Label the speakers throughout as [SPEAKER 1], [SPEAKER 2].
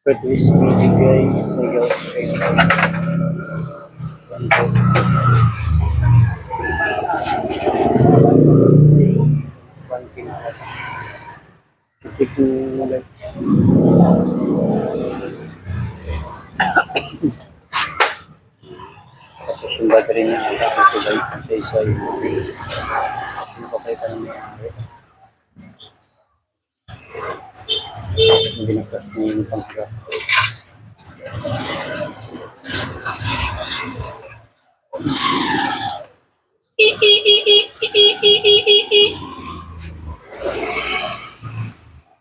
[SPEAKER 1] But this video guys, nag-austin. Check mo guys. Tapos yung battery niya, ito guys, isa yung papalitan ng may-ari. Binakas niya yung pangka.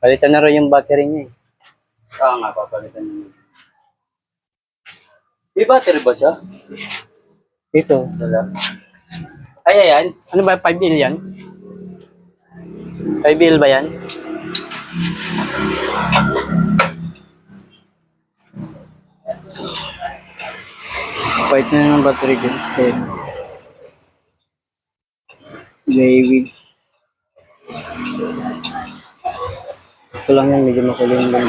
[SPEAKER 1] Palitan na rin yung battery niya eh. Nga, papalitan niya. May battery ba siya? Ito. Wala. Ay, ayan. Ano ba? 5L yan? 5L ba yan? White na ng battery guys. David. Ito lang yan. Medyo makuling lang.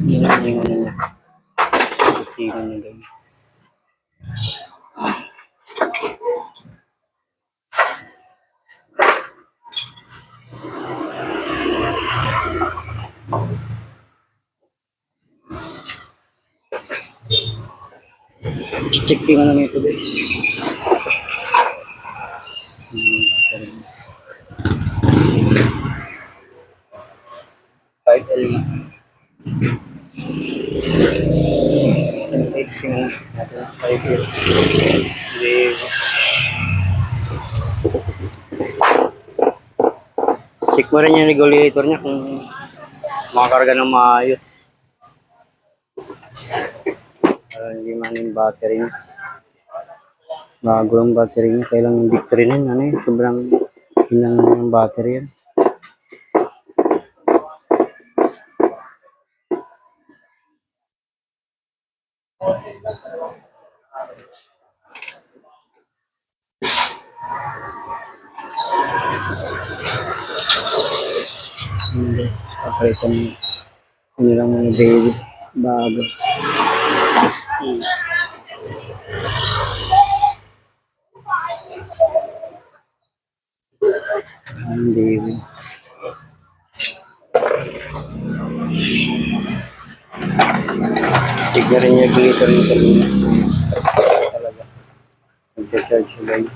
[SPEAKER 1] Yan yung ano niya. Sino niya guys. Check yung ano nito guys. Five L. Fixing na natin 5L. Check mo rin yung regulator niya kung makakarga ng maayos. Para hindi man yung battery niya. Bago yung battery niya. Kailang yung victory na yun. Ano yun? Sobrang hinang yung battery yan. Papalitan mo. Ano lang mga baby. Bago. Baby. Tignan rin niya glitter nito. Talaga. Nag-charge guys.